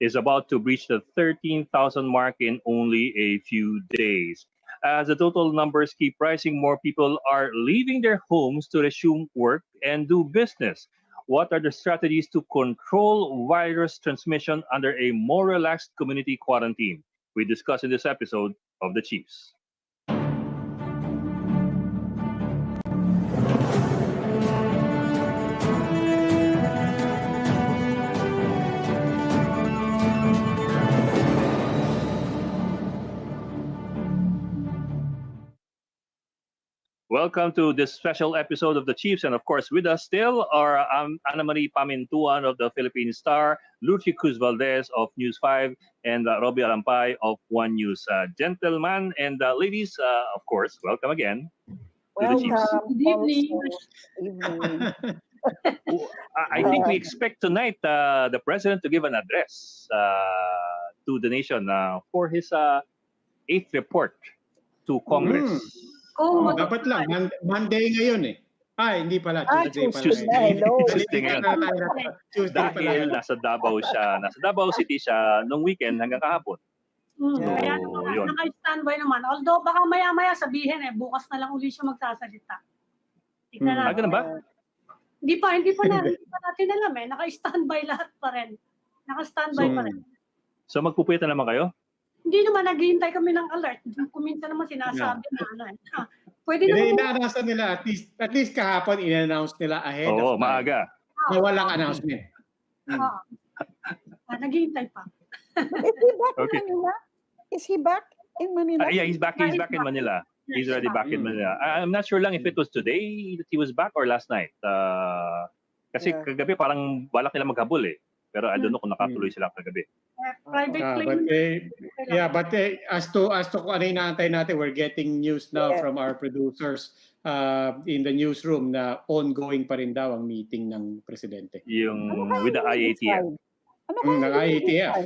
is about to breach the 13,000 mark in only a few days. As the total numbers keep rising, more people are leaving their homes to resume work and do business. What are the strategies to control virus transmission under a more relaxed community quarantine? We discuss in this episode of The Chiefs. Welcome to this special episode of The Chiefs, and of course with us still are Ana Marie Pamintuan of the Philippine Star, Lucy Cruz Valdez of News 5, and Robbie Arampay of One News. Gentlemen and ladies, of course, welcome again to The Chiefs. Good evening. I think we expect tonight the President to give an address to the nation for his 8th report to Congress. Dapat lang, Monday ngayon eh. Hindi pala, Tuesday pala. Tuesday ngayon. Dahil nasa Davao siya, nasa Davao City siya nung weekend hanggang kahapon. Kaya naka-standby naman. Although baka maya-maya sabihin bukas na lang uli siya magsasalita. Tignan natin. Ganun ba? Hindi pa natin alam Naka-standby lahat pa rin. Naka-standby pa rin. So magpupuwitan naman kayo? Hindi naman, naghihintay kami ng alert. Kuminsan naman sinasabi na pwede naman. Ina-announce nila, at least kahapon in-announce nila ahead of time. Maaga. Na walang announcement. Naghihintay pa. Is he back in Manila? Yeah, he's back in Manila. He's already back in Manila. I'm not sure lang if it was today that he was back or last night. Kasi kagabi parang balak nila maghabol eh. Pero I don't know kung nakatuloy sila kagabi. Private plane. But as to kung ano inaantay natin, we're getting news now from our producers in the newsroom na ongoing pa rin daw ang meeting ng presidente. Yung with the IATF. Ng IATF.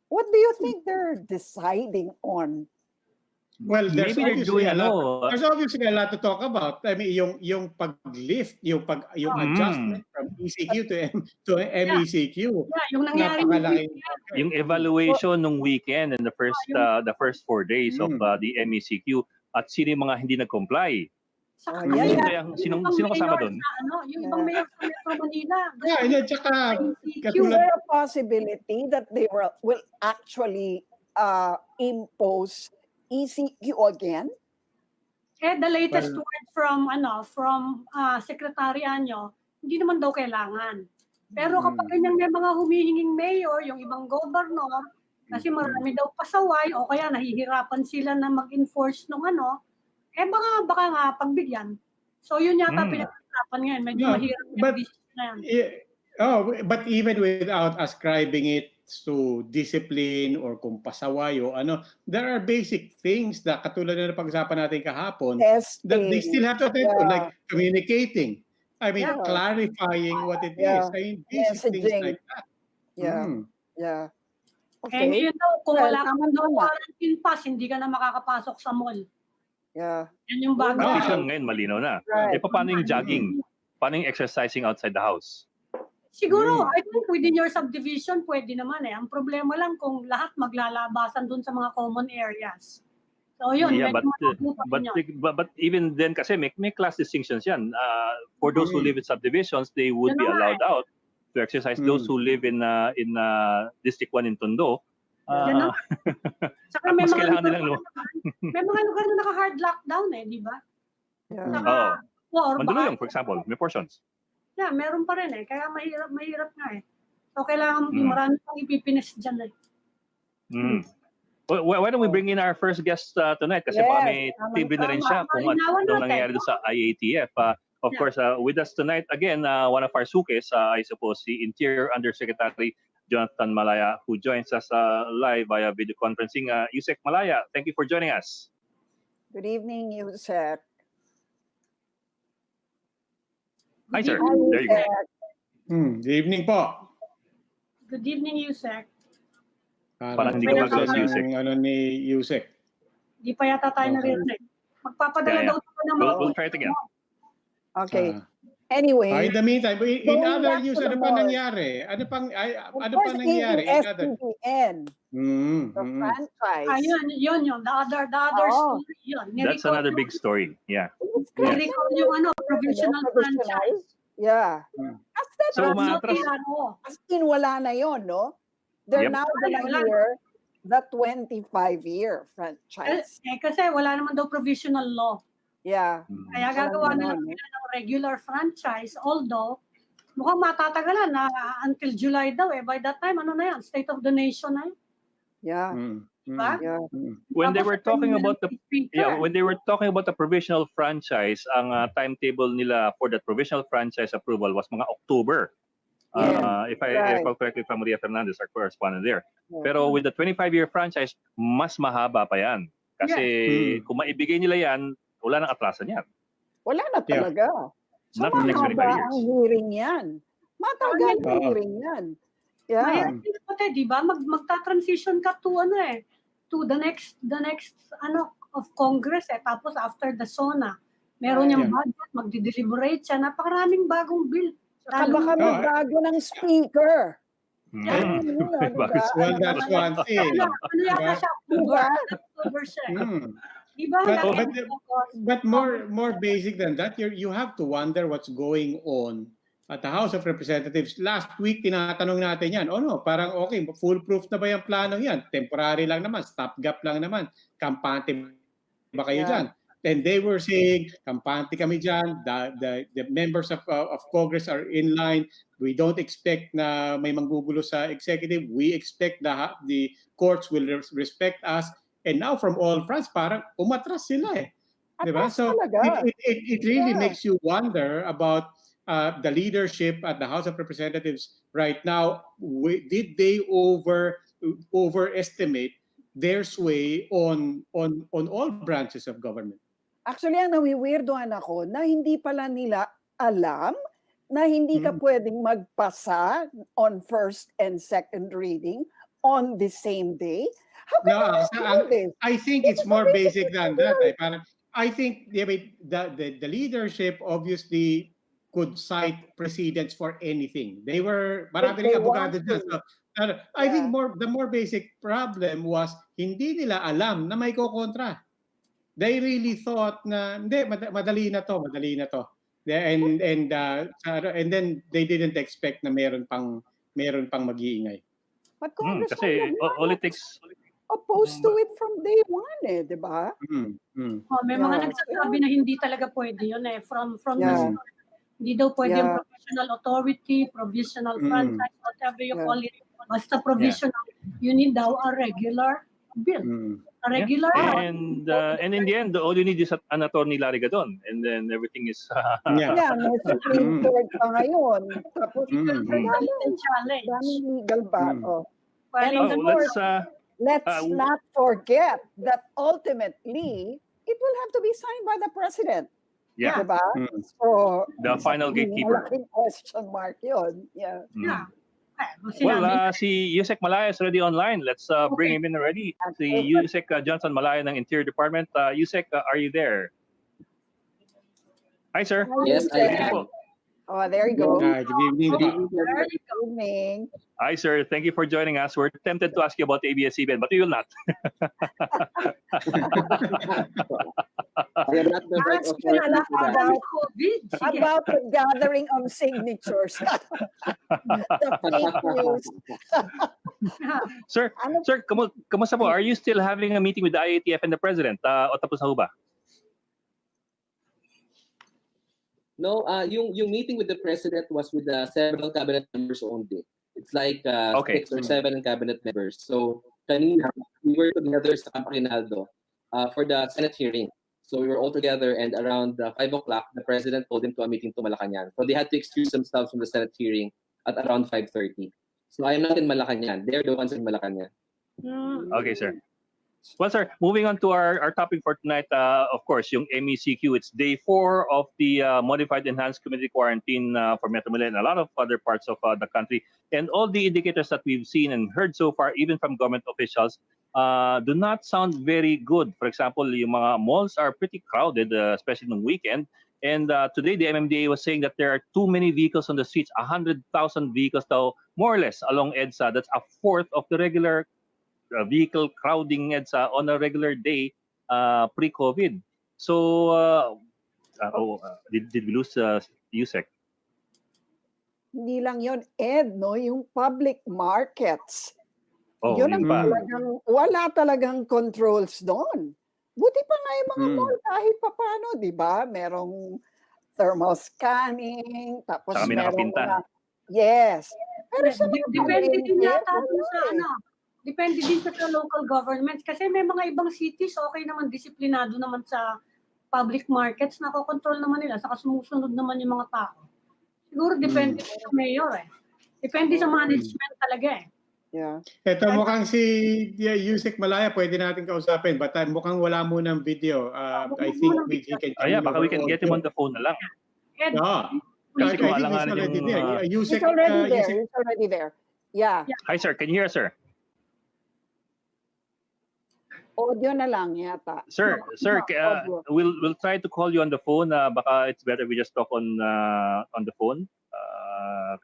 What do you think they're deciding on? Well, there's obviously a lot to talk about. I mean, yung pag-lift, yung adjustment from ECQ to MECQ. Yung nangyari yung evaluation nung weekend and the first 4 days of the MECQ at sino yung mga hindi nag-comply. Sino kasama doon? Yung ibang mayor sa Metro Manila. Is there a possibility that they will actually impose ECQ again? The latest word from Secretary Anyo, hindi naman daw kailangan. Pero kapag kanyang may mga humihinging mayor, yung ibang governor, kasi marami daw pasaway o kaya nahihirapan sila na mag-enforce ng baka nga pagbigyan. So yun yata pinag-usapan ngayon. Medyo mahirap yung business na yan. But even without ascribing it to discipline or kung pasaway o there are basic things na katulad na pag-usapan natin kahapon that they still have to attend to, like communicating. I mean, clarifying what it is. I mean, basic things like that. Okay. And you know, kung wala ka man daw quarantine pass, hindi ka na makakapasok sa mall. Yan yung bago. Ngayon malinaw na. Paano yung jogging? Paano yung exercising outside the house? Siguro, I think within your subdivision, pwede naman Ang problema lang kung lahat maglalabasan dun sa mga common areas. So yun, but even then kasi may class distinctions yan. For those who live in subdivisions, they would be allowed out to exercise. Those who live in District 1 in Tondo, Saka may mga lugar na naka-hard lockdown di ba? Saka, Mandaluyong, for example, may portions. Meron pa rin Kaya mahirap nga So kailangan marami pang ipipinis dyan Why don't we bring in our first guest tonight? Kasi may timbre na rin siya kung ano nangyayari doon sa IATF. Of course, with us tonight, again, one of our sukes, I suppose, the Interior Undersecretary Jonathan Malaya, who joins us live via video conferencing. Usec Malaya, thank you for joining us. Good evening, Usec. Hi, sir. There you go. Good evening po. Good evening, Usec. Parang hindi ka mag-address Usec. Ni Usec. Hindi pa yata tayo narinig. Magpapadala daw ito ng We'll try it again. Okay. Anyway, In the meantime, in going other back news, to the ano pa mall. nangyari? Ano of pa course, nangyari in other? ABS-CBN, the franchise. Yun. The other Oh. story yun. That's another big story. Yeah. It's Yes. Ni-recall yung provisional franchise. Yeah. As that So, was umaatras. as in wala na yon, no? They're Yep. now gonna hear the 25-year franchise. Kasi wala naman daw provisional law. Yeah. Kaya gagawa nila ng regular franchise, although mukhang matatagalan na until July daw eh. By that time, ano na yan? State of the nation na yan. Yeah. Diba? Yeah. When they were talking about the speaker. when they were talking about the provisional franchise, ang timetable nila for the provisional franchise approval was mga October. If I recall correctly from Maria Fernandez, our correspondent there. Yeah. Pero with the 25-year franchise, mas mahaba pa yan. Kasi kung maibigay nila yan, wala nang atrasan yan. Wala na talaga. So Not for the next 25 mahaba years. ang hearing yan. Matagal ang hearing yan. Yeah. Pati, di ba? Magta-transition ka to to the next of Congress eh. Tapos after the SONA, meron yung budget, magdi-deliberate siya. Napakaraming bagong bill. Saka baka magbago ng speaker. Well, that's one thing. Ano yata siya? October siya. Diba? But more basic than that, you have to wonder what's going on at the House of Representatives. Last week, tinatanong natin yan. Parang okay, foolproof na ba yung planong yan? Temporary lang naman, stopgap lang naman. Kampante ba kayo dyan? And they were saying, kampante kami dyan, the members of Congress are in line. We don't expect na may manggugulo sa executive. We expect the courts will respect us. And now from all fronts, parang umatras sila eh. Diba? So it really makes you wonder about the leadership at the House of Representatives right now. Did they overestimate their sway on all branches of government? Actually, ang nawiwirdohan ako na hindi pala nila alam na hindi ka pwedeng magpasa on first and second reading on the same day. How can you do this? I think it's more basic than that. I think the leadership obviously could cite precedents for anything. They were marami ring abogado dyan. So, I think the more basic problem was hindi nila alam na may kokontra. They really thought na hindi, madali na to. And then they didn't expect na meron pang mag-iingay. But Congress kasi all it takes opposed to it from day one eh, di ba? May mga nagsasabi na hindi talaga pwede yun eh. From the start. Hindi daw pwede yung provisional authority, provisional franchise, whatever you call it. Basta provisional, you need daw a regular bill. A regular and in the end, all you need is an attorney larigadon, and then everything is may Supreme Court pa ngayon. Tapos challenge. daming legal battle. Let's not forget that ultimately it will have to be signed by the president. Yeah. Diba? So the final gatekeeper. Malaking question mark yun. Yeah. Well, si Usec Malaya is already online. Let's bring him in already. Si Usec Johnson Malaya ng Interior Department. Usec, are you there? Hi, sir. Yes, I am. Oh, there you go. Good evening. Good evening. Hi, sir. Thank you for joining us. We're tempted to ask you about ABS-CBN, but we will not. I am not the right Ask authority you na to that. about the gathering of signatures. The fake news. Sir, kamusta po? Are you still having a meeting with the IATF and the president? O tapos na ho ba? No, yung meeting with the president was with several cabinet members only. It's like 6 or 7 cabinet members. So kanina, we were together sa Campo Rinaldo for the Senate hearing. So we were all together, and around 5 o'clock, the president called him to a meeting to Malacanang. So they had to excuse themselves from the Senate hearing at around 5:30. So I am not in Malacanang. They're the ones in Malacanang. Okay, sir. Well, sir, moving on to our topic for tonight, of course, yung MECQ. It's day 4 of the modified enhanced community quarantine for Metro Manila and a lot of other parts of the country. And all the indicators that we've seen and heard so far, even from government officials, do not sound very good. For example, yung mga malls are pretty crowded, especially on weekend. And today, the MMDA was saying that there are too many vehicles on the streets, 100,000 vehicles now, more or less, along EDSA. That's a fourth of the regular vehicle crowding EDSA on a regular day pre-COVID. So, did we lose Usec? Hindi lang yon, Ed, no? Yung public markets. Yun ang talagang, wala talagang controls doon. Buti pa nga yung mga mall kahit paano, di ba? Merong thermal scanning, tapos merong mga, yes. Pero sa depende din yata sa depende din sa local governments kasi may mga ibang cities okay naman, disiplinado naman sa public markets, nakokontrol naman nila, saka sumusunod naman yung mga tao. Siguro depende sa mayor eh. Depende sa management talaga eh. Yeah. Ito mukhang si Usec Malaya pwede natin kausapin, but mukhang wala mo ng video. I think we can baka we can get him on the phone na lang. He's already there. Usec, he's already there. Yeah. Hi sir, can you hear us, sir? Audio na lang yata. Sir, we'll try to call you on the phone. Baka it's better we just talk on the phone.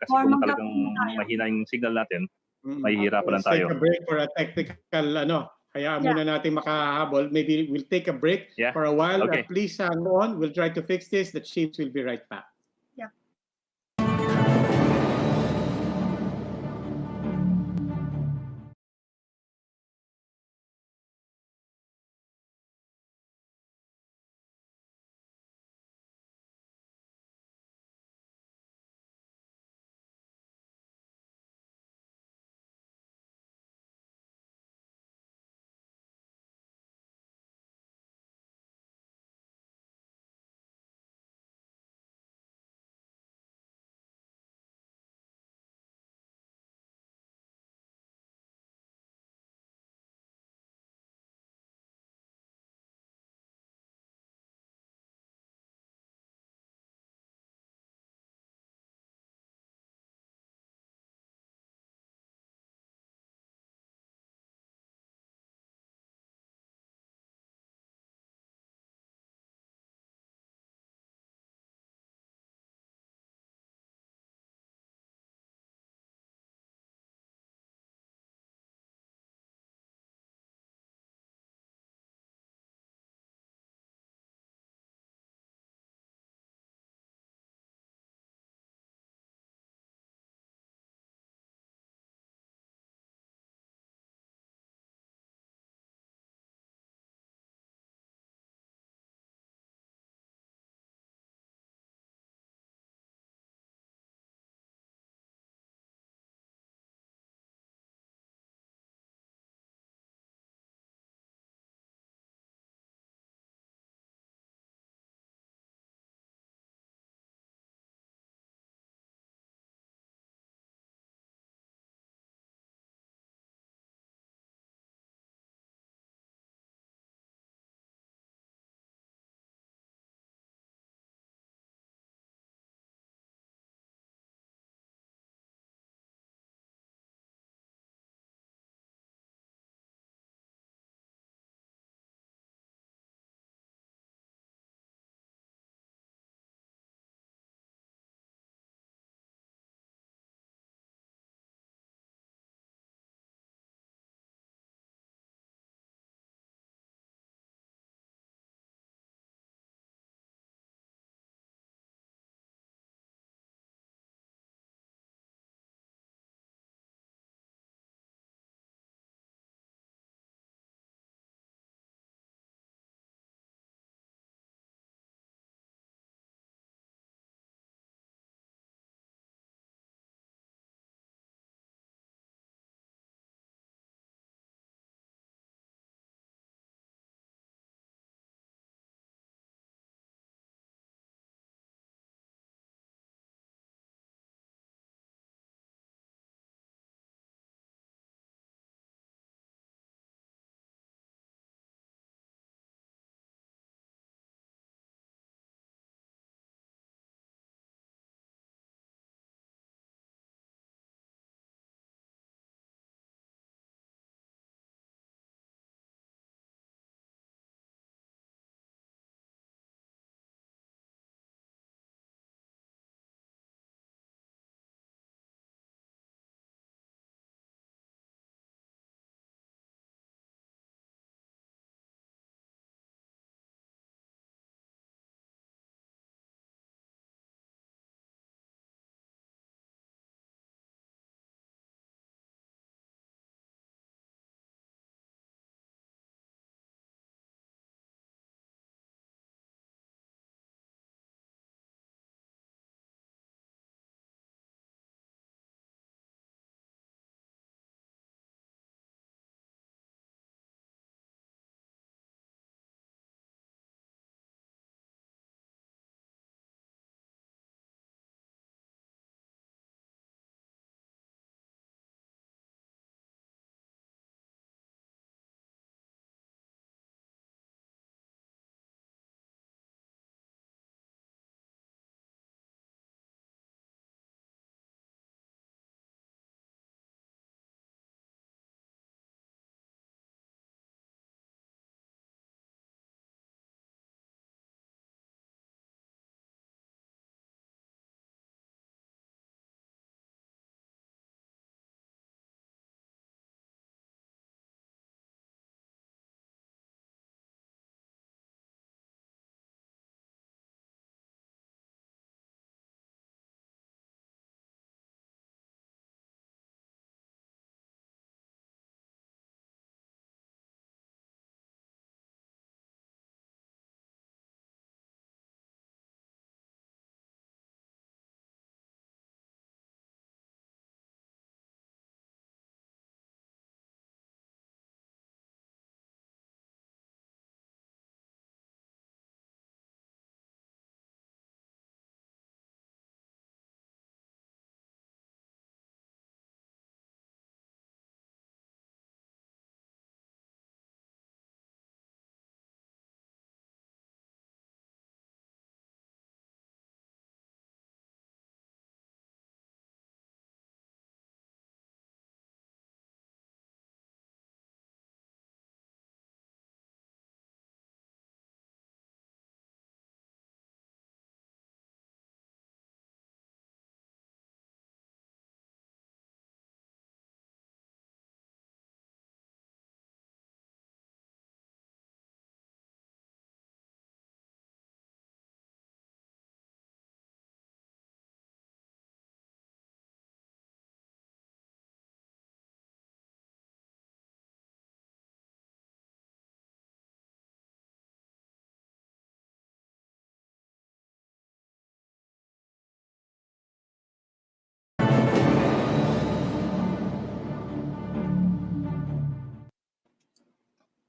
Kasi kung talagang mahina yung signal natin, mahihirapan lang tayo. Let's take a break for a technical Hayaan muna natin makahabol. Maybe we'll take a break for a while. Okay. Please hang on. We'll try to fix this. The chiefs will be right back.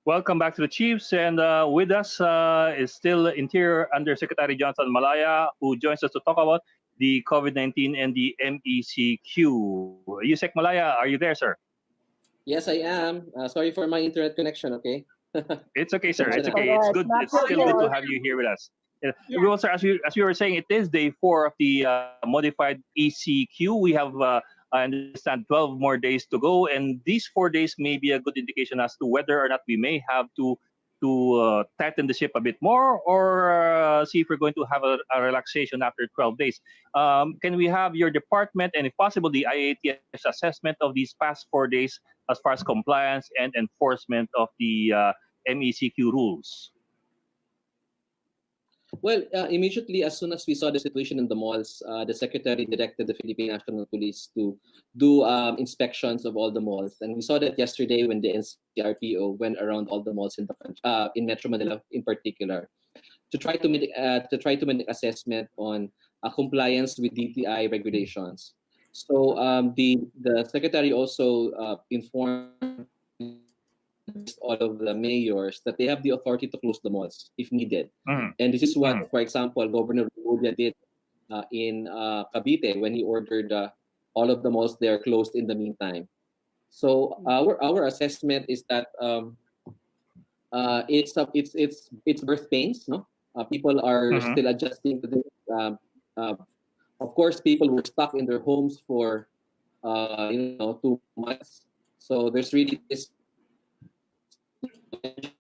Welcome back to the Chiefs, and with us is still Interior Undersecretary Johnson Malaya, who joins us to talk about the COVID-19 and the MECQ. Usec Malaya, are you there, sir? Yes, I am. Sorry for my internet connection, okay? It's okay, sir. It's All okay. right, It's good. not It's your still good to fault. have you here with us. Yeah. We also, as we were saying, it is day 4 of the modified ECQ. We have, I understand, 12 more days to go, and these 4 days may be a good indication as to whether or not we may have to tighten the ship a bit more, or see if we're going to have a relaxation after 12 days. Can we have your department and, if possible, the IATF's assessment of these past 4 days as far as compliance and enforcement of the MECQ rules? Well, immediately as soon as we saw the situation in the malls, the secretary directed the Philippine National Police to do inspections of all the malls, and we saw that yesterday when the NCRPO went around all the malls in the in Metro Manila in particular, to try to make assessment on compliance with DTI regulations. So the secretary also informed all of the mayors that they have the authority to close the malls if needed. And this is what, for example, Governor Romualdez did in Cavite when he ordered all of the malls there closed in the meantime. So our assessment is that it's birth pains. No, people are still adjusting to this. Of course, people were stuck in their homes for 2 months. So there's really this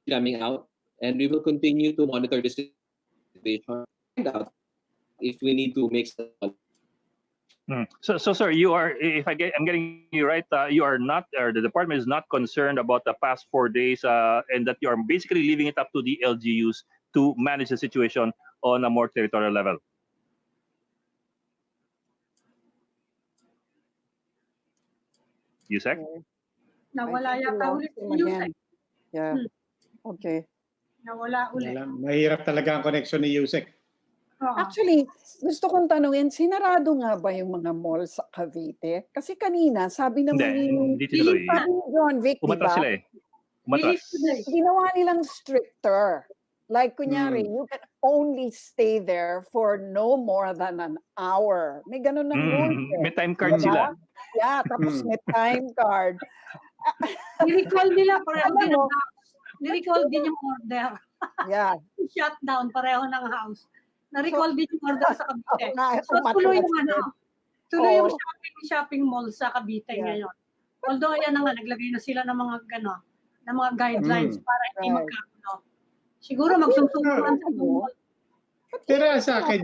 coming out, and we will continue to monitor the situation, find out if we need to make some. So, sir, you are, if I'm getting you right, you are not, or the department is not concerned about the past 4 days, and that you are basically leaving it up to the LGUs to manage the situation on a more territorial level. Usec? Nawala yata ulit si Usec. Yeah. Okay. Nawala ulit. Mahirap talaga ang connection ni Usec. Actually, gusto kong tanungin, sinarado nga ba yung mga mall sa Cavite? Kasi kanina, sabi naman Hindi tuloy. sabi ni John Vic, di Umatras ba? sila eh. Umatras. Ginawa nilang stricter. Like, kunyari, you can only stay there for no more than an hour. May ganun ng rules. May time card sila. Yeah, tapos may time card. Ni-recall nila, pareho din ang house. Ni-recall din yung order. Yeah. Shutdown, pareho ng house. Na-recall din yung order sa Cavite. So, tuloy yung shopping mall sa Cavite ngayon. Although, ayan na nga, naglagay na sila ng mga guidelines para hindi magkagulo. Siguro magsusunod sa mall. Pero sa akin,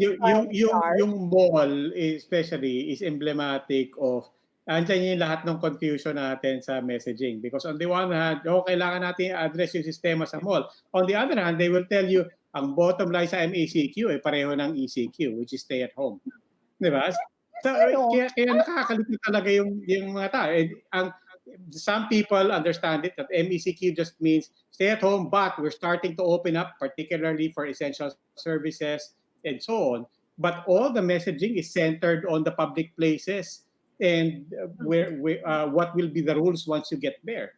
yung mall especially is emblematic of andyan yung lahat ng confusion natin sa messaging. Because on the one hand, kailangan natin address yung sistema sa mall. On the other hand, they will tell you, ang bottom line sa MECQ ay pareho ng ECQ, which is stay at home. Di ba? So, kaya nakakalito talaga yung mga tao. Some people understand it that MECQ just means stay at home, but we're starting to open up, particularly for essential services and so on. But all the messaging is centered on the public places and what will be the rules once you get there.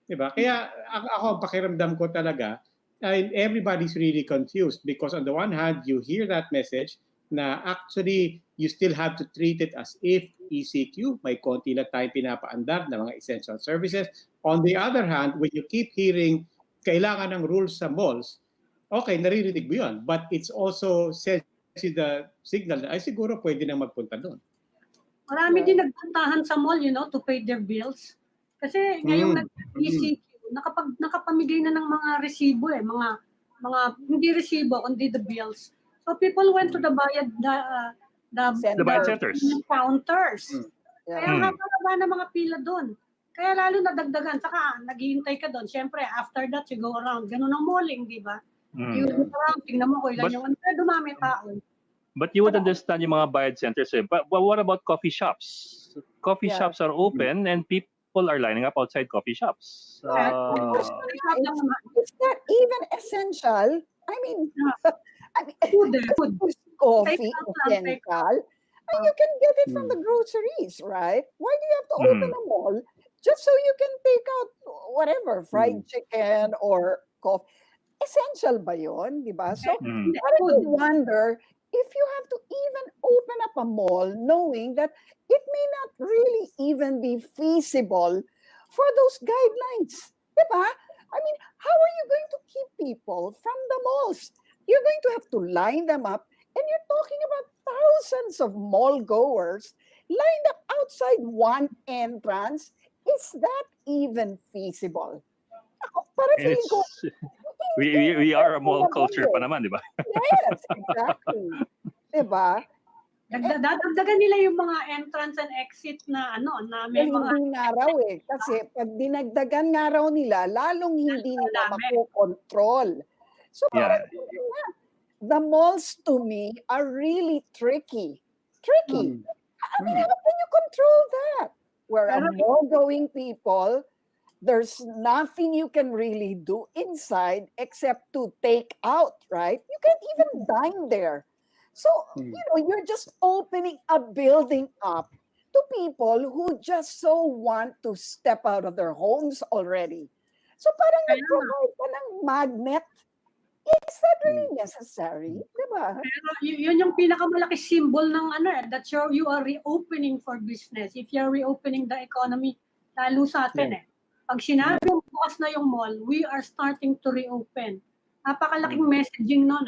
Diba? Kaya ako, pakiramdam ko talaga, everybody's really confused because on the one hand, you hear that message na actually you still have to treat it as if ECQ, may konti lang tayo pinapaandar na mga essential services. On the other hand, when you keep hearing kailangan ng rules sa malls, okay, naririnig mo yun. But it's also sends you the signal na ay siguro pwede nang magpunta doon. Marami din nagpuntahan sa mall, to pay their bills. Kasi ngayong nag-ECQ, nakapamigay na ng mga resibo mga hindi resibo, kundi the bills. So people went to the bayad centers. Counters. Kaya haba ng mga pila doon. Kaya lalo nadagdagan. Saka naghihintay ka doon. Siyempre, after that, you go around. Ganun ang malling, di ba? You go around, tingnan mo ko ilan yung dumami tao. But you would understand yung mga bayad centers. But what about coffee shops? Coffee shops are open and people are lining up outside coffee shops. Is that even essential? I mean, food is coffee essential. And you can get it from the groceries, right? Why do you have to open a mall just so you can take out whatever, fried chicken or coffee. Essential ba yun, di ba? So, parang you wonder if you have to even open up a mall knowing that it may not really even be feasible for those guidelines. Di ba? I mean, how are you going to keep people from the malls? You're going to have to line them up, and you're talking about thousands of mall goers lined up outside one entrance. Is that even feasible? Parang And feeling ko, we are a mall culture pa naman, di ba? yes, exactly. Di ba? Dadagdagan nila yung mga entrance and exit na na may mga... Hindi nga raw kasi pag dinagdagan nga raw nila, lalong hindi nila makokontrol. So parang, the malls to me are really tricky. Tricky. I mean, how can you control that? Where a mall-going people, there's nothing you can really do inside except to take out, right? You can't even dine there. So, you're just opening a building up to people who just so want to step out of their homes already. So parang nag-provide ka ng magnet. Is that really necessary? Diba? Pero yun yung pinakamalaki symbol ng that you are reopening for business. If you're reopening the economy, lalo sa atin Pag sinabi bukas na yung mall, we are starting to reopen. Napakalaking messaging nun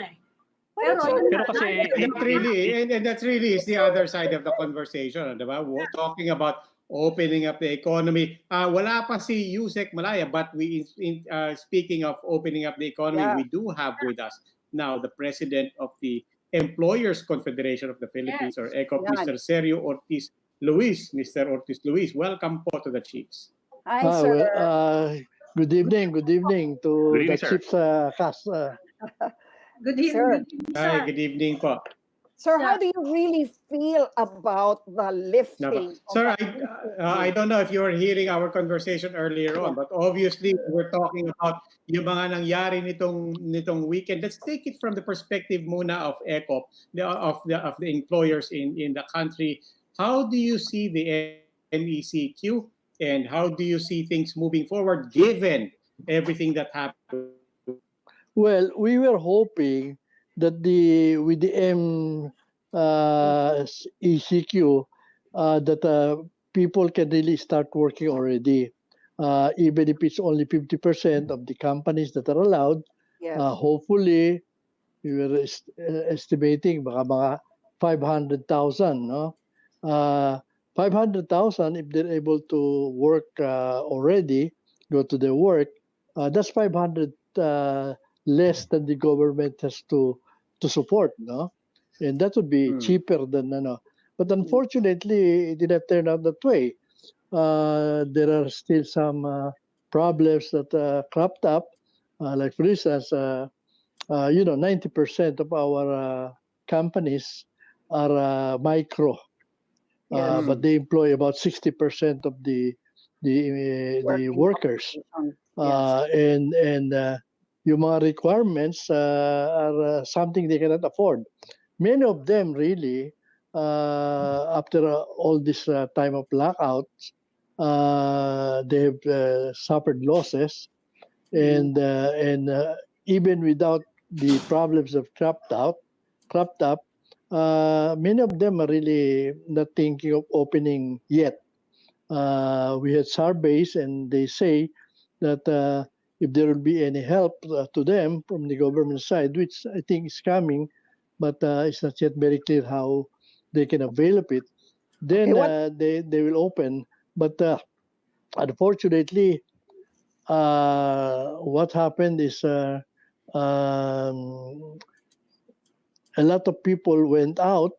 Pero kasi that really is the other side of the conversation, diba? We're talking about opening up the economy. Wala pa si Usec Malaya, but speaking of opening up the economy, we do have with us now the president of the Employers Confederation of the Philippines, or ECOP, Mr. Sergio Ortiz-Luis. Mr. Ortiz-Luis, welcome po to the Chiefs. Hi, sir. Good evening to the Chiefs cast. Good evening, Hi, good evening po. Sir, how do you really feel about the lifting? Sir, I don't know if you were hearing our conversation earlier on, but obviously we're talking about yung mga nangyari nitong weekend. Let's take it from the perspective muna of ECOP, of the employers in the country. How do you see the MECQ, and how do you see things moving forward given everything that happened? Well, we were hoping that with the MECQ, that people can really start working already, even if it's only 50% of the companies that are allowed. Hopefully, we were estimating mga 500,000, no? 500,000 if they're able to work already, go to their work. That's 500 less than the government has to support, no? And that would be cheaper than But unfortunately, it didn't turn out that way. There are still some problems that cropped up. Like for instance, 90% of our companies are micro, but they employ about 60% of the workers. And yung mga requirements are something they cannot afford. Many of them really, after all this time of blackouts, they have suffered losses, and even without the problems of cropped up, many of them are really not thinking of opening yet. We had surveys, and they say that if there will be any help to them from the government side, which I think is coming, but it's not yet very clear how they can avail of it, then they will open. But unfortunately, what happened is a lot of people went out.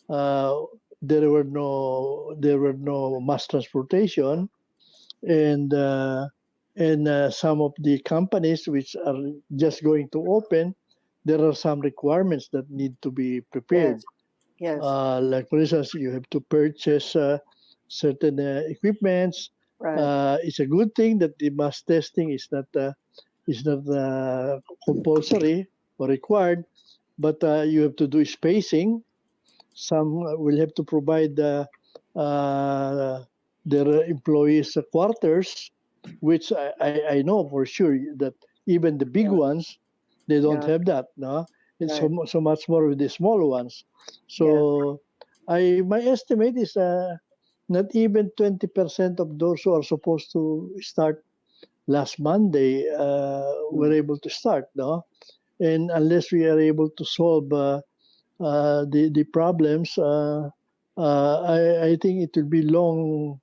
There were no mass transportation, and some of the companies which are just going to open, there are some requirements that need to be prepared. Yes. Like for instance, you have to purchase certain equipments. Right. It's a good thing that the mass testing is not compulsory or required, but you have to do spacing. Some will have to provide their employees quarters which I know for sure that even the big ones, they don't have that. No, it's so much more with the small ones. So my estimate is not even 20% of those who are supposed to start last Monday were able to start. No, and unless we are able to solve the problems, I think it will be long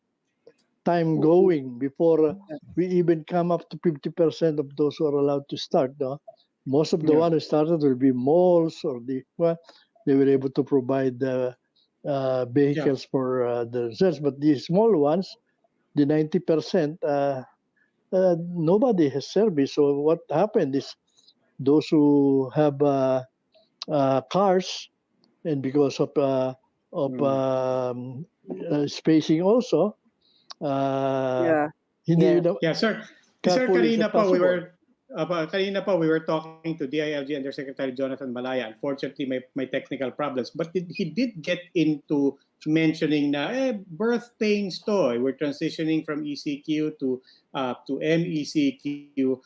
time going before we even come up to 50% of those who are allowed to start. No? Most of the ones who started will be malls or they were able to provide vehicles for the research. But the small ones, the 90%, nobody has service. So what happened is those who have cars, and because of spacing also, hindi sir. Sir, kanina pa we were talking to DILG Undersecretary Jonathan Malaya. Unfortunately, my technical problems, but he did get into mentioning na birth pains to. We're transitioning from ECQ to MECQ.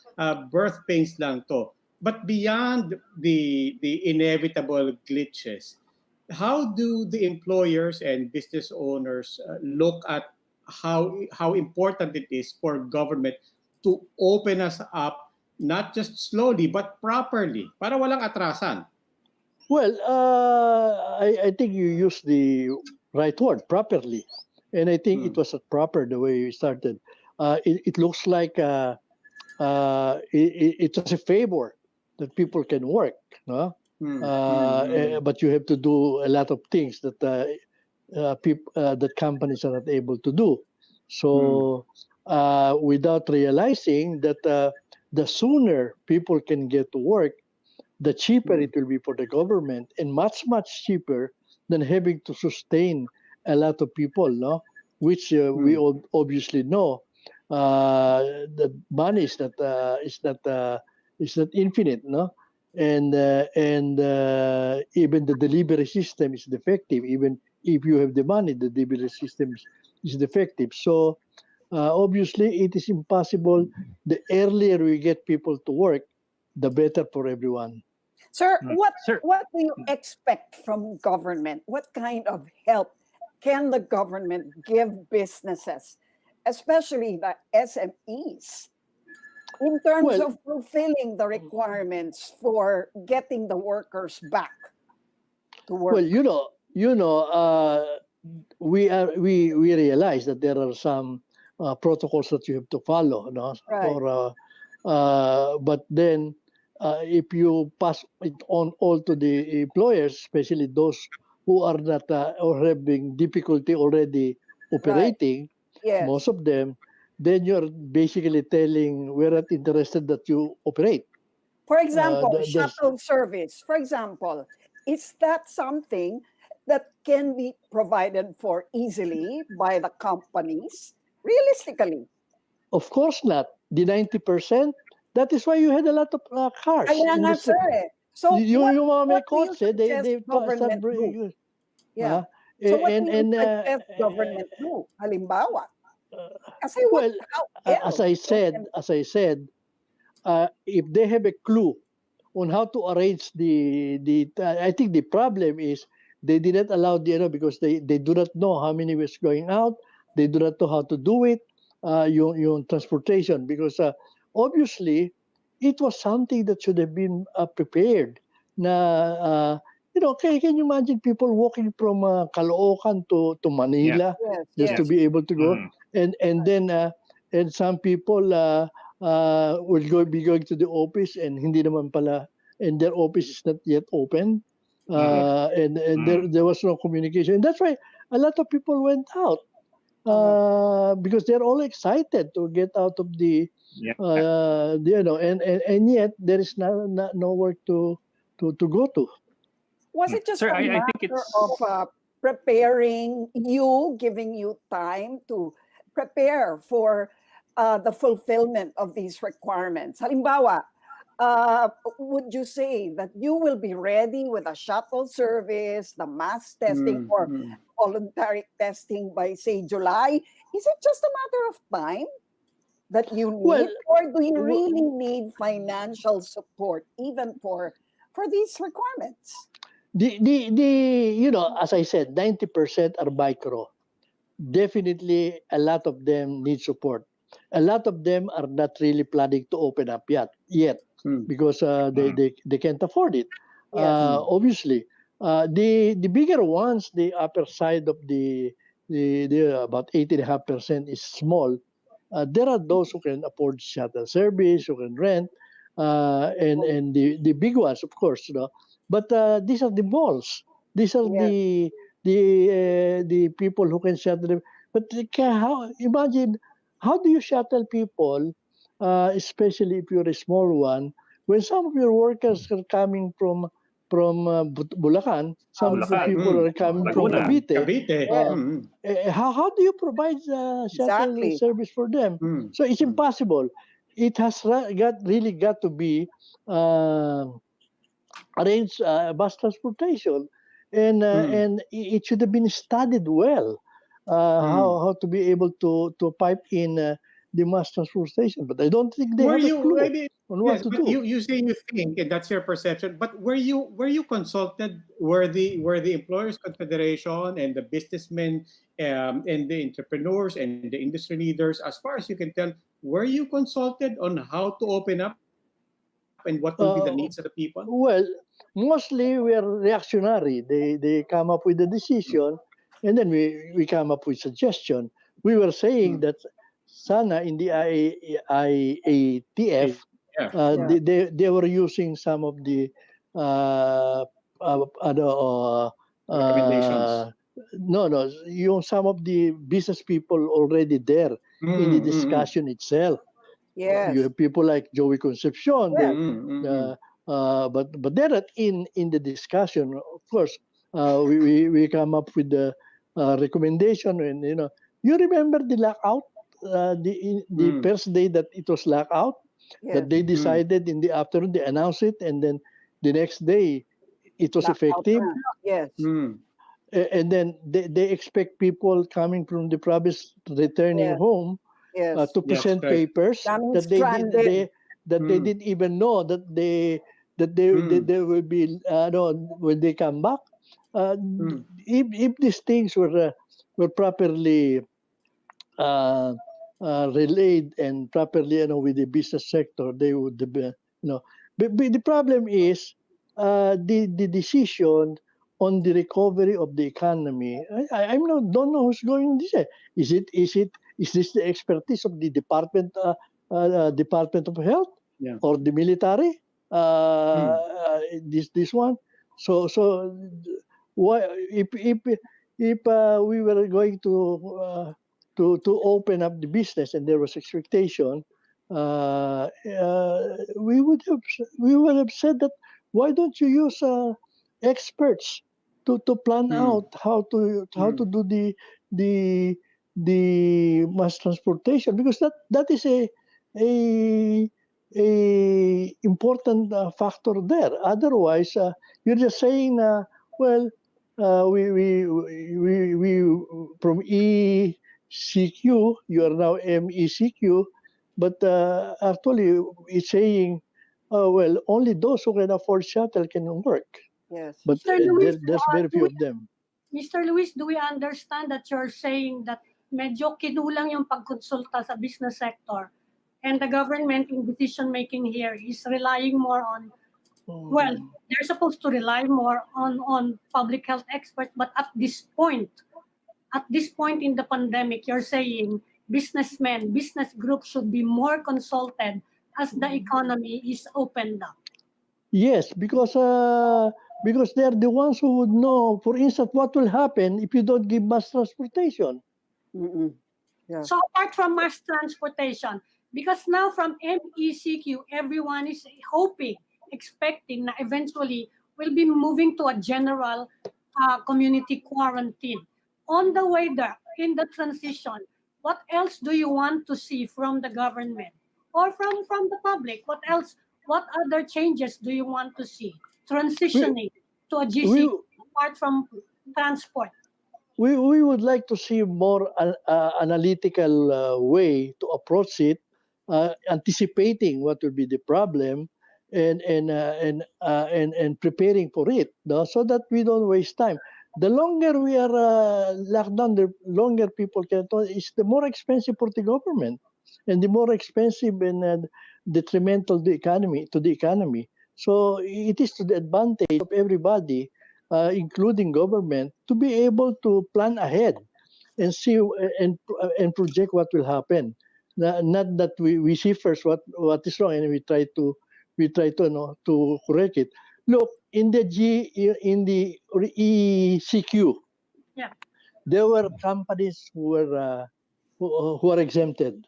Birth pains lang to. But beyond the inevitable glitches, how do the employers and business owners look at how important it is for government to open us up, not just slowly but properly, para walang atrasan? Well, I think you used the right word, properly, and I think it was proper the way you started. It looks like it's a favor that people can work, no? But you have to do a lot of things that that companies are not able to do. So without realizing that the sooner people can get to work, the cheaper it will be for the government, and much cheaper than having to sustain a lot of people, no? Which we obviously know that money is not infinite, no? And even the delivery system is defective. Even if you have the money, the delivery system is defective. So obviously, it is impossible. The earlier we get people to work, the better for everyone. Sir, what do you expect from government? What kind of help can the government give businesses, especially the SMEs, in terms of fulfilling the requirements for getting the workers back to work? Well, we realize that there are some protocols that you have to follow, no? Right. But then if you pass it on all to the employers, especially those who are not or having difficulty already operating, most of them, then you're basically telling we're not interested that you operate. For example, shuttle service, for example, is that something that can be provided for easily by the companies, realistically? Of course not. The 90%, that is why you had a lot of cars. Kaya nga, sir. So yung mga may kotse, they government do? Yeah. So what do you suggest government do? Halimbawa. Kasi as I said, if they have a clue on how to arrange I think the problem is they did not allow because they do not know how many was going out. They do not know how to do it. Yung transportation, because obviously it was something that should have been prepared. Na can you imagine people walking from Caloocan to Manila to be able to go, and then and some people will be going to the office and hindi naman pala, and their office is not yet open, and there was no communication, and that's why a lot of people went out. Because they're all excited to get out of and yet there is nowhere to go to. Was it just a matter of preparing you, giving you time to prepare for the fulfillment of these requirements? Halimbawa, would you say that you will be ready with a shuttle service, the mass testing, or voluntary testing by, say, July? Is it just a matter of time? that you need, Well, or do you really need financial support even for these requirements? As I said, 90% are micro. Definitely, a lot of them need support. A lot of them are not really planning to open up yet because they can't afford it. Yes. Obviously, the bigger ones, the upper side of the about 8.5% is small. There are those who can afford shuttle service, who can rent, and the big ones, of course, But these are the malls. These are Yes. the people who can shuttle them. But imagine, how do you shuttle people, especially if you're a small one, when some of your workers are coming from Bulacan, some of the Outside. people are coming from Laguna. Cavite. Cavite. How do you provide shuttle Exactly. service for them? So it's impossible. It has really got to be arrange bus transportation, and it should have been studied well, how to be able to pipe in the mass transportation. But I don't think they Were have a you? I clue mean, on what yes, to but do. you say you think, and that's your perception. But were you consulted? Were the Employers Confederation and the businessmen and the entrepreneurs and the industry leaders, as far as you can tell, were you consulted on how to open up and what will be the needs of the people? Well, mostly we are reactionary. They come up with a decision, and then we come up with suggestion. We were saying that sana in the IATF, Yeah. Yeah. they were using some of the uh, ano, Recommendations. no, some of the business people already there in the discussion itself. You Yes. have people like Joey Concepcion. Yes. But they're not in the discussion. Of course, we come up with the recommendation, and you remember the lockout, the first day that it was lockout, Yes. that they decided in the afternoon, they announced it, and then the next day it was Blackout effective. na. Yes. And then they expect people coming from the province returning Yes. home Yes. to present Right. papers Daming that they stranded. didn't even know that they will be when they come back. Uh, if these things were properly uh, relayed and properly, with the business sector, they would be, But the problem is the decision on the recovery of the economy. I'm not don't know who's going to say. Is this the expertise of the Department of Health Yeah. or the military? This one. So why if we were going to open up the business and there was expectation, we would have said that, why don't you use experts to plan out how to do the the mass transportation, because that is a a important factor there. Otherwise, you're just saying, well, we from ECQ, you are now MECQ, but actually it's saying, well, only those who can afford shuttle can work, Yes. but Mr. Luis, there's very few of them. Mr. Luis, do we understand that you're saying that medyo kinulang yung pagkonsulta sa business sector, and the government in decision making here is relying more on, well, they're supposed to rely more on public health experts, but at this point in the pandemic, you're saying businessmen, business groups should be more consulted as the economy is opened up. Yes, because they're the ones who would know, for instance, what will happen if you don't give mass transportation. Yeah. So apart from mass transportation, because now from MECQ, everyone is hoping, expecting na eventually we'll be moving to a general community quarantine. On the way there, in the transition, what else do you want to see from the government or from the public? What other changes do you want to see transitioning to a GC apart from transport? We would like to see more analytical way to approach it, anticipating what will be the problem and preparing for it, no? So that we don't waste time. The longer we are locked down, the longer people can, is the more expensive for the government, and the more expensive and detrimental to the economy. So it is to the advantage of everybody, including government, to be able to plan ahead and see and project what will happen. Not that we see first what is wrong and we try to to correct it. Look, in the ECQ, Yeah. there were companies who are exempted.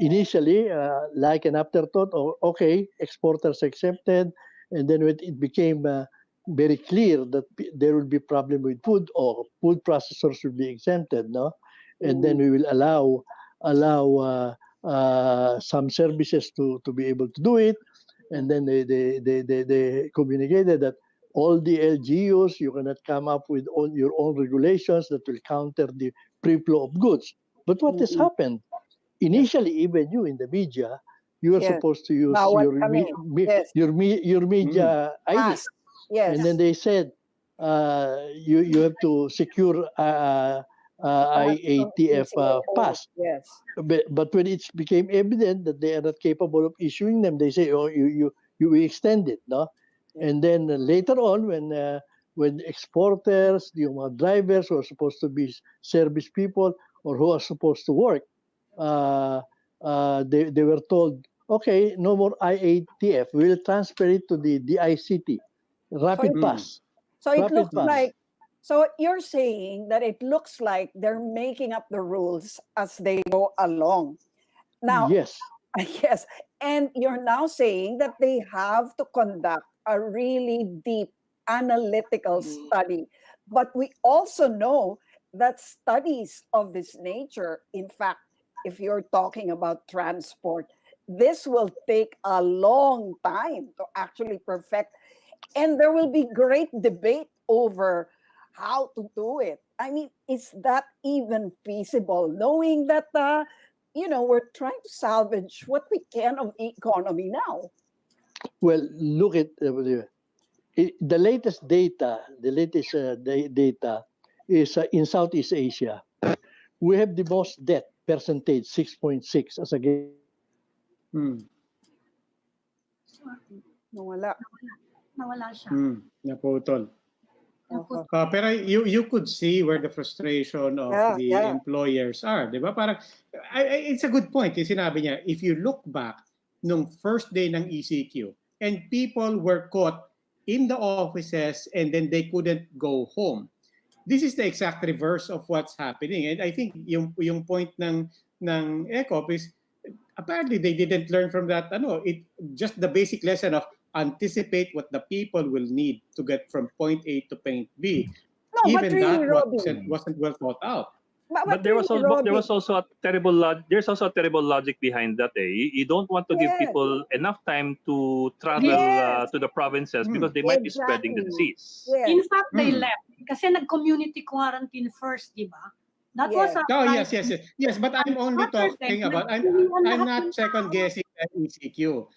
Initially, like an afterthought, okay, exporters accepted, and then when it became very clear that there will be problem with food, or food processors will be exempted, no, and then we will allow some services to be able to do it, and then they communicated that all the LGUs, you cannot come up with your own regulations that will counter the free flow of goods. But what has happened? Initially, even you in the media, you were supposed to use your media ID, and then they said you have to secure IATF pass. Yes. But when it became evident that they are not capable of issuing them, they say, "Oh, you extend it, no?" And then later on, when exporters, the drivers who are supposed to be service people or who are supposed to work, they were told, okay, no more IATF. We will transfer it to the DICT, rapid pass. So it looks like, so you're saying that it looks like they're making up the rules as they go along. Now, yes. Yes, and you're now saying that they have to conduct a really deep analytical study. But we also know that studies of this nature, in fact, if you're talking about transport, this will take a long time to actually perfect. And there will be great debate over how to do it. I mean, is that even feasible, knowing that, we're trying to salvage what we can of the economy now? Well, look at the latest data. The latest data is in Southeast Asia. We have the most debt percentage, 6.6 as against. Nawala. Nawala siya. Naputol. Pero you could see where the frustration of the employers are, di ba? Parang it's a good point. Yung sinabi niya, if you look back nung first day ng ECQ and people were caught in the offices and then they couldn't go home. This is the exact reverse of what's happening. And I think yung point ng ECOP is apparently they didn't learn from that. Just the basic lesson of anticipate what the people will need to get from point A to point B. No, Even but really, that wasn't well thought out. But there was also a terrible logic behind that. You don't want to give people enough time to travel to the provinces because they might be spreading the disease. Yes. In fact, they left kasi nag-community quarantine first, di ba? That was a yes. But I'm only talking about. I'm not second guessing that ECQ.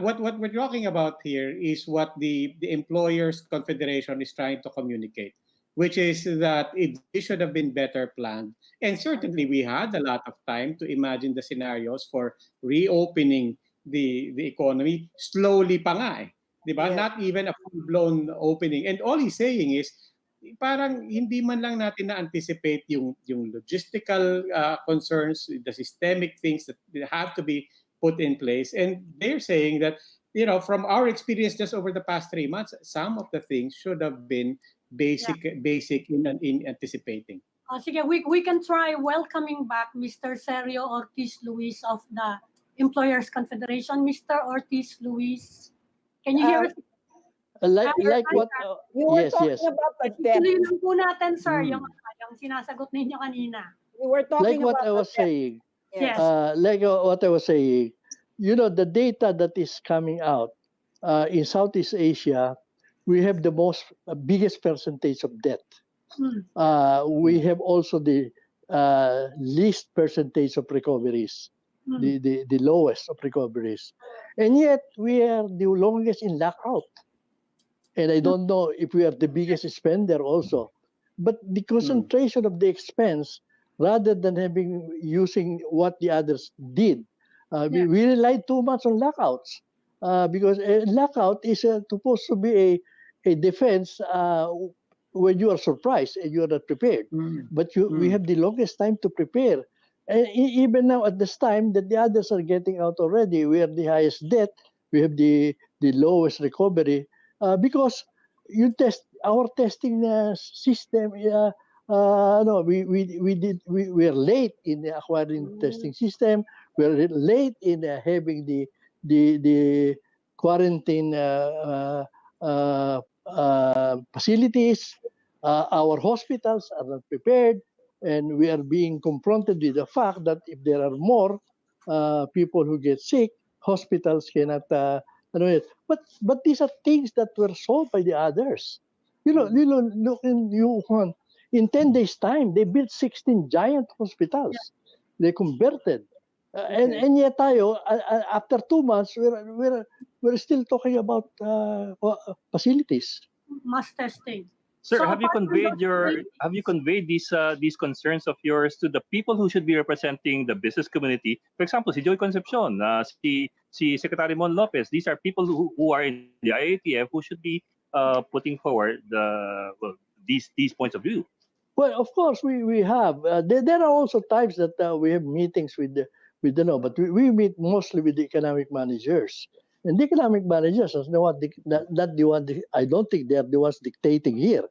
What we're talking about here is what the Employers Confederation is trying to communicate, which is that it should have been better planned. And certainly we had a lot of time to imagine the scenarios for reopening the economy slowly pa nga eh. Diba? Yeah. Not even a full-blown opening. And all he's saying is, parang hindi man lang natin na-anticipate yung logistical concerns, the systemic things that have to be put in place. And they're saying that, from our experience just over the past 3 months, some of the things should have been basic in anticipating. Sige, we can try welcoming back Mr. Sergio Ortiz-Luis of the Employers Confederation. Mr. Ortiz-Luis, can you hear us? Like what? You were talking about the debt. Tuloy lang po natin, sir, yung sinasagot ninyo kanina. We were talking like what about I was saying. Yes. Like what I was saying, the data that is coming out in Southeast Asia, we have the biggest percentage of debt. We have also the least percentage of recoveries. the lowest of recoveries. And yet, we are the longest in lockout. And I don't know if we are the biggest spender also. But the concentration of the expense, rather than using what the others did, we relied too much on lockouts. Because a lockout is supposed to be a defense when you are surprised and you are not prepared. But we have the longest time to prepare. And even now, at this time that the others are getting out already, we have the highest debt, we have the lowest recovery, because our testing system. No, we are late in acquiring testing system. We are late in having the quarantine facilities. Our hospitals are not prepared, and we are being confronted with the fact that if there are more people who get sick, hospitals cannot. But these are things that were solved by the others. Look in Wuhan. In 10 days' time, they built 16 giant hospitals. They converted. And yet tayo, after 2 months, we're still talking about facilities. Mass testing. Sir, have you conveyed these concerns of yours to the people who should be representing the business community? For example, si Joy Concepcion, si Secretary Mon Lopez. These are people who are in the IATF who should be putting forward these points of view. Well, of course, we have. There are also times that we have meetings with the law, but we meet mostly with the economic managers. And the economic managers are not the one. I don't think they are the ones dictating here.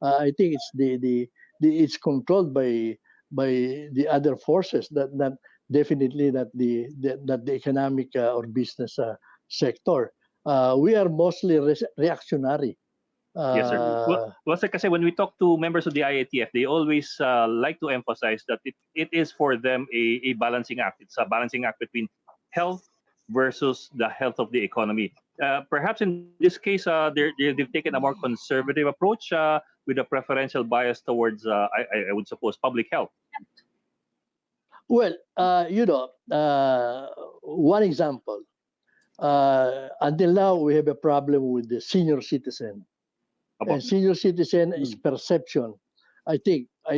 I think it's it's controlled by the other forces. That definitely not the economic or business sector. We are mostly reactionary. Yes, sir. Well, sir, kasi when we talk to members of the IATF, they always like to emphasize that it is for them a balancing act. It's a balancing act between health versus the health of the economy. Perhaps in this case, they've taken a more conservative approach with a preferential bias towards, I would suppose, public health. Well, one example. Until now, we have a problem with the senior citizen. And senior citizen is perception. I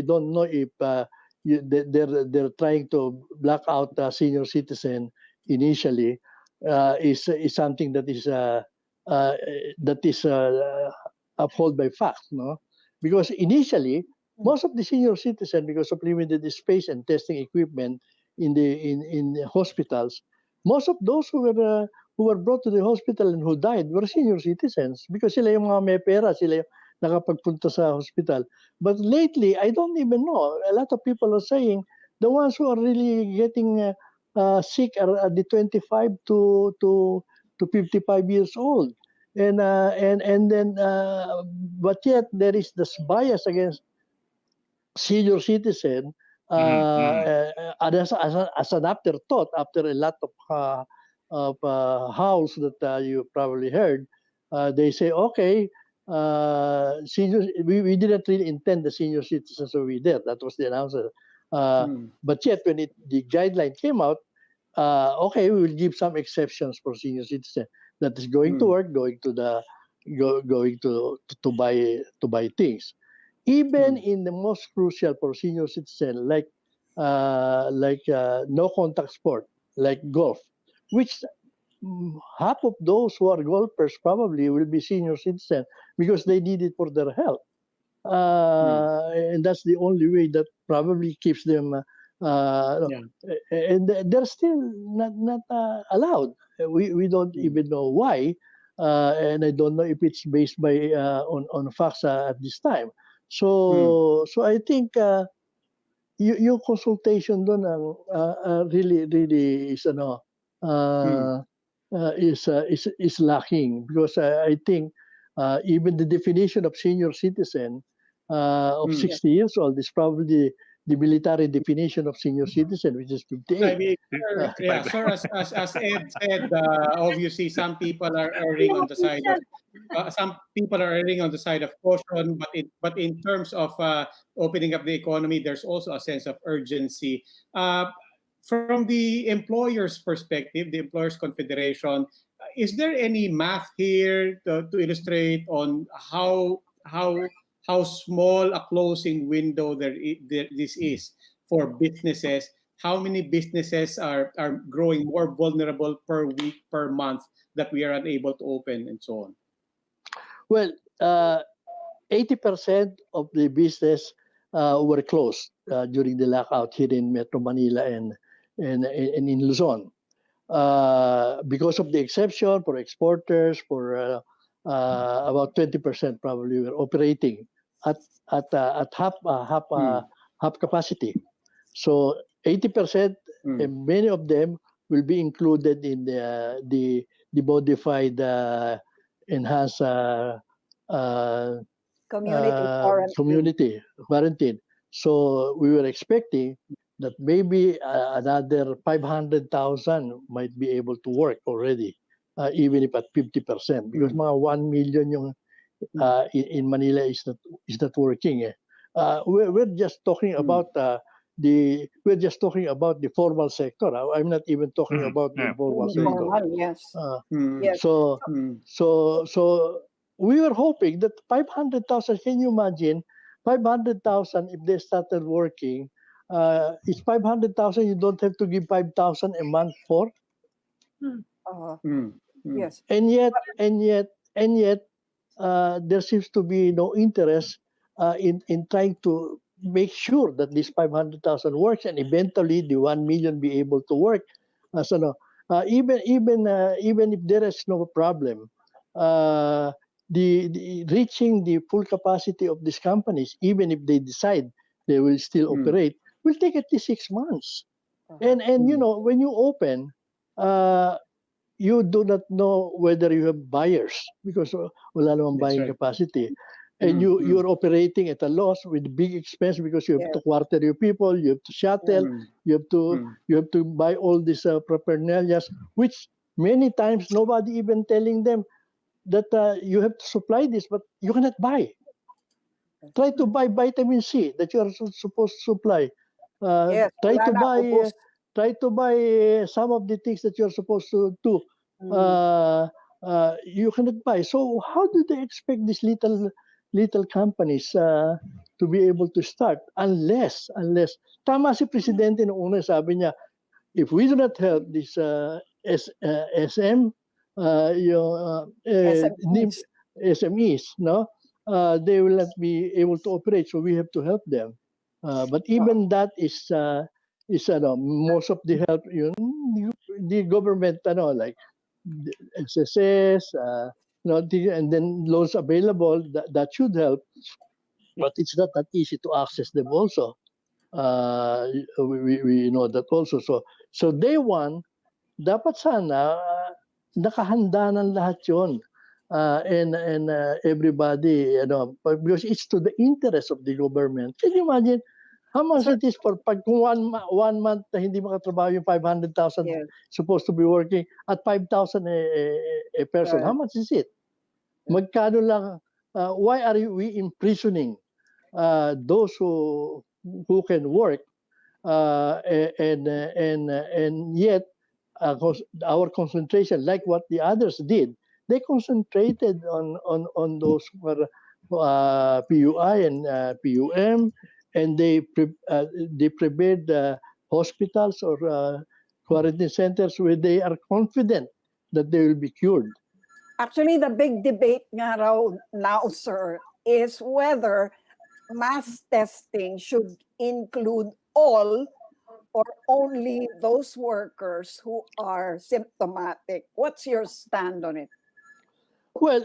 don't know if they're trying to block out senior citizen initially. Is something that is upheld by fact, no? Because initially, most of the senior citizen, because of limited space and testing equipment in the hospitals, most of those who were brought to the hospital and who died were senior citizens because sila yung mga may pera, sila yung nakapagpunta sa hospital. But lately, I don't even know. A lot of people are saying the ones who are really getting sick are at the 25 to 55 years old, and then but yet there is this bias against senior citizen as an afterthought after a lot of howls that you probably heard. They say, okay, seniors, we didn't really intend the senior citizens to be there. That was the announcement. But yet, when the guideline came out, okay, we will give some exceptions for senior citizens that is going to work, going to buy things. Even in the most crucial for senior citizen, like no contact sport, like golf, which half of those who are golfers probably will be senior citizens because they need it for their health. And that's the only way that probably keeps them and they're still not allowed. We don't even know why, and I don't know if it's based by on facts at this time. So I think yung consultation doon really is is lacking because I think even the definition of senior citizen of 60 years old is probably the military definition of senior citizen, which is 58. I mean, sir, as Ed said, obviously some people are erring on the side of caution, but in terms of opening up the economy, there's also a sense of urgency. from the employer's perspective, the Employers Confederation, is there any math here to illustrate on how small a closing window this is for businesses? How many businesses are growing more vulnerable per week, per month, that we are unable to open, and so on? Well, 80% of the business were closed during the lockout here in Metro Manila and in Luzon. Because of the exception for exporters, for about 20% probably were operating at half capacity. So 80%, and many of them will be included in the modified enhanced community quarantine. So we were expecting that maybe another 500,000 might be able to work already, even if at 50%, because mga 1 million yung in Manila is not working. We're just talking about the formal sector. I'm not even talking about the informal sector. Yes. Yes. So we were hoping that 500,000. Can you imagine 500,000 if they started working? It's 500,000. You don't have to give 5,000 a month for. Yes. And yet, there seems to be no interest in trying to make sure that this 500,000 works, and eventually the 1 million be able to work. Even if there is no problem, the reaching the full capacity of these companies, even if they decide they will still operate, will take at least 6 months. And you know, when you open, you do not know whether you have buyers because wala namang buying capacity. And you're operating at a loss with big expense because you have to quarter your people, you have to shuttle, you have to buy all these paraphernalia, which many times nobody even telling them that you have to supply this, but you cannot buy. Try to buy vitamin C that you are supposed to supply. Try to buy some of the things that you're supposed to do. You cannot buy. So how do they expect these little companies to be able to start unless tama si Presidente noong una, sabi niya, if we do not help this SMEs, no, they will not be able to operate. So we have to help them. But even that is most of the help, the government, like SSS, and then loans available that should help, but it's not that easy to access them also. We know that also. So day one, dapat sana nakahanda ng lahat yon. And everybody, because it's to the interest of the government. Can you imagine how much it is for pag kung one month na hindi makatrabaho yung 500,000 supposed to be working at 5,000 a person? How much is it? Magkano lang? Why are we imprisoning those who can work and yet our concentration, like what the others did, they concentrated on those PUI and PUM, and they prepared hospitals or quarantine centers where they are confident that they will be cured. Actually, the big debate nga raw now, sir, is whether mass testing should include all or only those workers who are symptomatic. What's your stand on it? Well,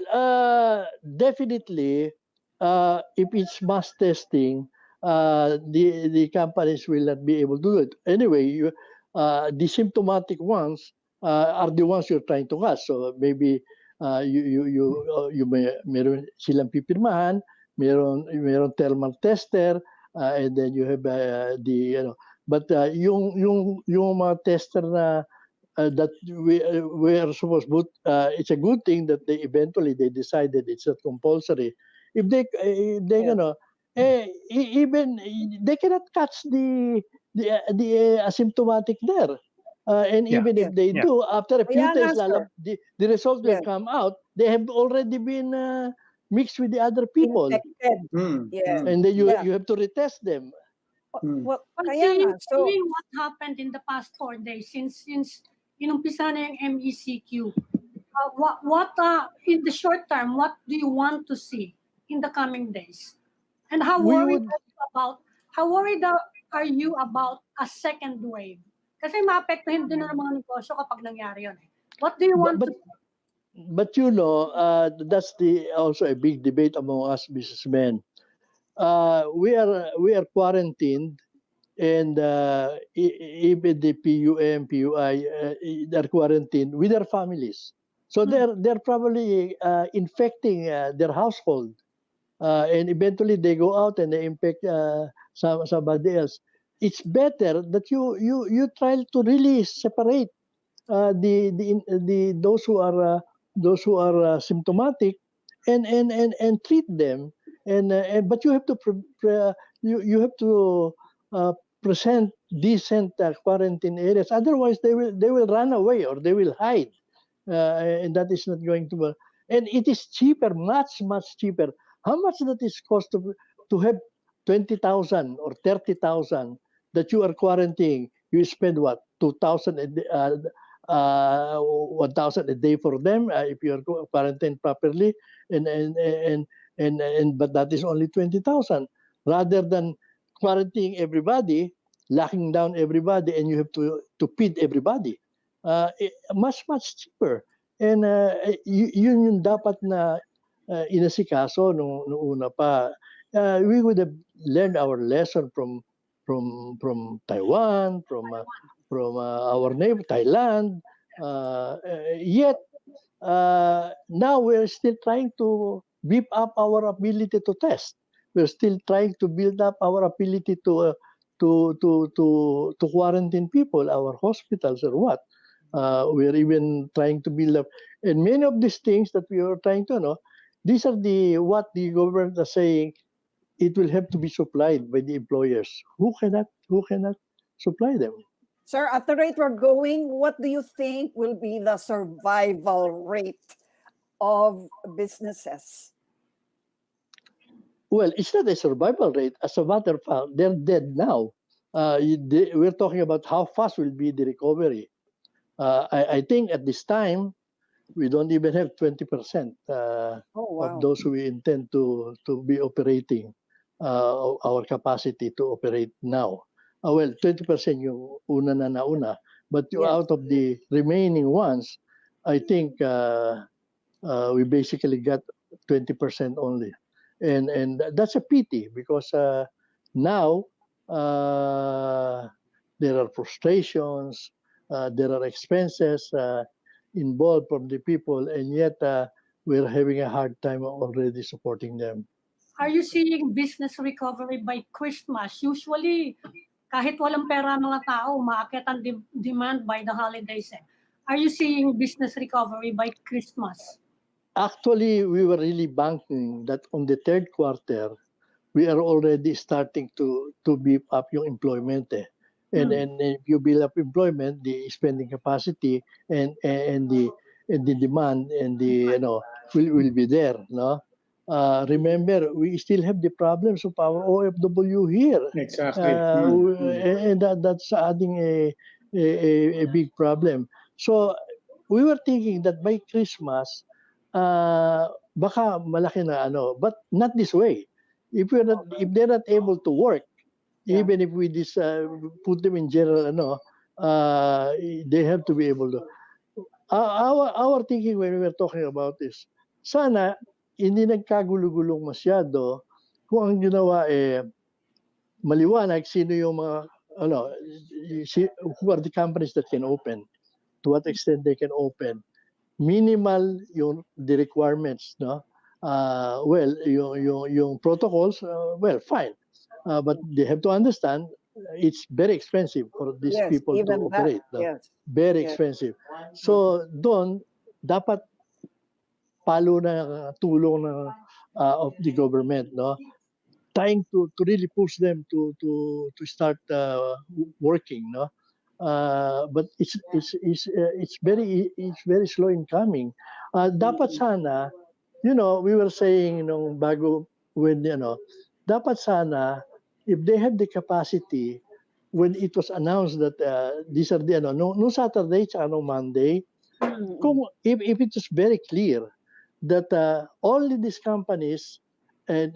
definitely, if it's mass testing, the companies will not be able to do it. Anyway, the symptomatic ones are the ones you're trying to catch. So maybe meron silang pipirmahan, meron thermal tester, and then you have but yung mga tester na that we are supposed to, it's a good thing that they decided it's not compulsory. If they even they cannot catch the the asymptomatic there. And even if they do, after a few days, the results will come out. They have already been mixed with the other people. And then you have to retest them. Well, seeing what happened in the past 4 days since inumpisa na yung MECQ, what in the short term, what do you want to see in the coming days? And how worried are you about a second wave? Kasi maapektuhin din ng mga negosyo kapag nangyari yun. What do you want to see? But that's also a big debate among us businessmen. We are quarantined, and even the PUM, PUI, they're quarantined with their families. So they're probably infecting their household, and eventually they go out and they infect somebody else. It's better that you try to really separate those who are symptomatic and treat them, but you have to present decent quarantine areas. Otherwise, they will run away or they will hide, and that is not going to work. And it is cheaper, much cheaper. How much that is cost to have 20,000 or 30,000 that you are quarantining? You spend what, 2,000 1,000 a day for them if you are quarantined properly, but that is only 20,000 rather than quarantining everybody, locking down everybody, and you have to feed everybody. Much cheaper. And yun yung dapat na inasikaso nung una pa. We would have learned our lesson from Taiwan, from our neighbor Thailand. Yet now we're still trying to beef up our ability to test. We're still trying to build up our ability to quarantine people, our hospitals or what. We're even trying to build up, and many of these things that we are trying to know, these are what the government is saying. It will have to be supplied by the employers. Who cannot supply them? Sir, at the rate we're going, what do you think will be the survival rate of businesses? Well, it's not a survival rate. As a matter of fact, they're dead now. We're talking about how fast will be the recovery. I think at this time, we don't even have 20% of those who we intend to be operating, our capacity to operate now. Well, 20% yung una na nauna, but out of the remaining ones, I think we basically got 20% only. And that's a pity because now there are frustrations, there are expenses involved from the people, and yet we're having a hard time already supporting them. Are you seeing business recovery by Christmas? Usually, kahit walang pera mga tao, umaakit ang demand by the holidays. Are you seeing business recovery by Christmas? Actually, we were really banking that on the third quarter, we are already starting to beef up yung employment. And if you build up employment, the spending capacity and the demand and the will be there. No, remember we still have the problems of our OFW here. Exactly, and that's adding a big problem. So we were thinking that by Christmas, baka malaki na but not this way. If they're not able to work. Even if we put them in general, they have to be able to. Our thinking when we were talking about this, sana hindi nagkagulo-gulong masyado kung ang ginawa maliwanag sino yung mga who are the companies that can open, to what extent they can open, minimal the requirements, no. Well, yung protocols, well, fine. But they have to understand it's very expensive for these people to operate. Very expensive. So doon dapat palo na tulong of the government, no. trying to really push them to start working, no? But it's very slow in coming. Dapat sana, we were saying bago when dapat sana if they had the capacity when it was announced that these are the no Saturday tsaka no Monday, if it was very clear that only these companies and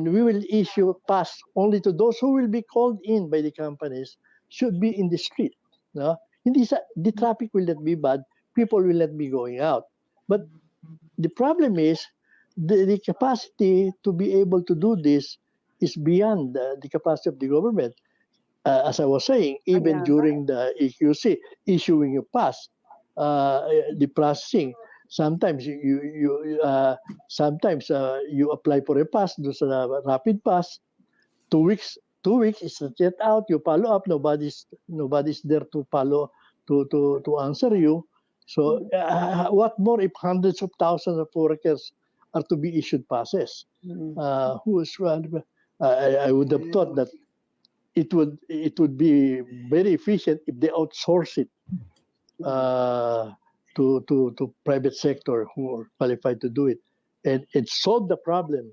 we will issue pass only to those who will be called in by the companies should be in the street. No? The traffic will not be bad. People will not be going out. But the problem is the capacity to be able to do this is beyond the capacity of the government. As I was saying, even during the EQC, issuing a pass, the processing, sometimes sometimes you apply for a pass, there's a rapid pass, 2 weeks is not yet out, you follow up, nobody's there to follow to answer you. So what more if hundreds of thousands of workers are to be issued passes? I would have thought that it would be very efficient if they outsource it to private sector who are qualified to do it, and solve the problem.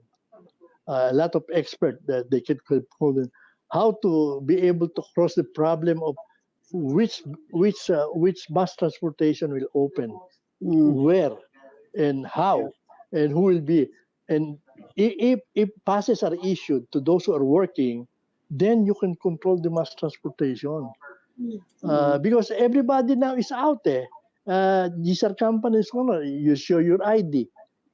A lot of experts that they can call in how to be able to cross the problem of which bus transportation will open, where, and how, and who will be, and if passes are issued to those who are working, then you can control the mass transportation. Because everybody now is out there. These are companies, you show your ID,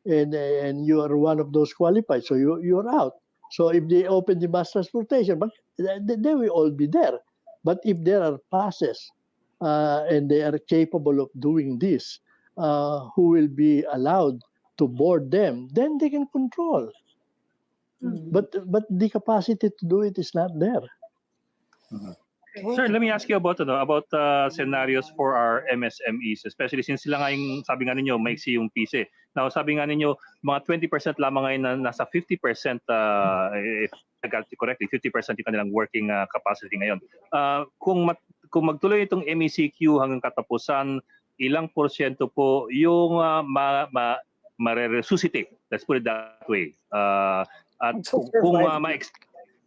and you are one of those qualified, so you're out. So if they open the mass transportation, but they will all be there. But if there are passes and they are capable of doing this, who will be allowed to board them, then they can control. But the capacity to do it is not there. Sir, let me ask you about scenarios for our MSMEs, especially since sila nga yung, sabi nga ninyo, maiksi yung PC. Now, sabi nga ninyo, mga 20% lamang ngayon na nasa 50%, if I got it correctly, 50% yung kanilang working capacity ngayon. Kung magtuloy itong MECQ hanggang katapusan, ilang porsyento po yung mare-resuscitate? Let's put it that way. At kung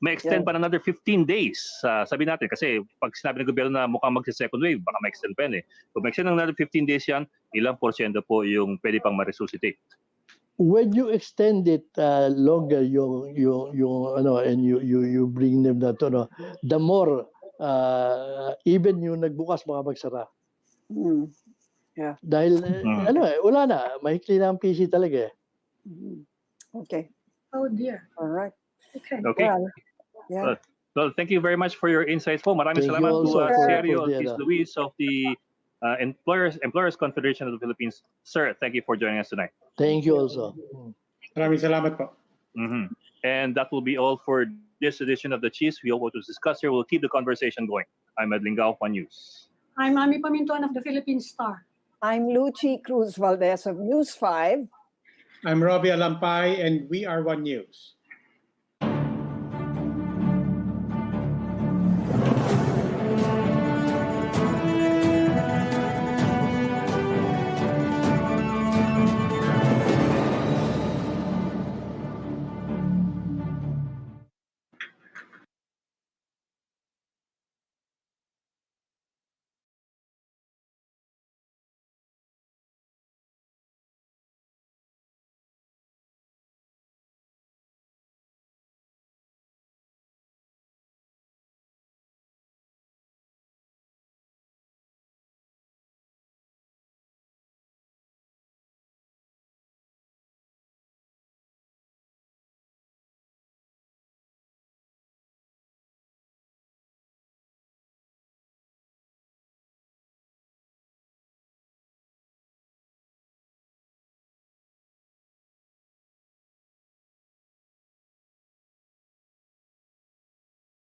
ma-extend pa ng another 15 days, sabi natin, kasi pag sinabi ng gobyerno na mukhang magsi-second wave, baka ma-extend pa yan eh. Kung ma-extend ng another 15 days yan, ilang porsyento po yung pwede pang ma-resuscitate? When you extend it longer, and you bring them that, the more, even yung nagbukas baka magsara. Yeah. Dahil, wala na, mahikli na ang PC talaga eh. Okay. Oh dear. All right. Okay. Well, yeah. Well, thank you very much for your insights po. Maraming Thank salamat you to also Sergio Ortiz-Luis of the Employers Confederation of the Philippines. Sir, thank you for joining us tonight. Thank you also. Maraming salamat po. And that will be all for this edition of the Chiefs. We hope what was discussed here will keep the conversation going. I'm Edlin Gao, One News. I'm Ami Pamintuan of the Philippine Star. I'm Lucy Cruz Valdez of News 5. I'm Robbie Alampay, and we are One News.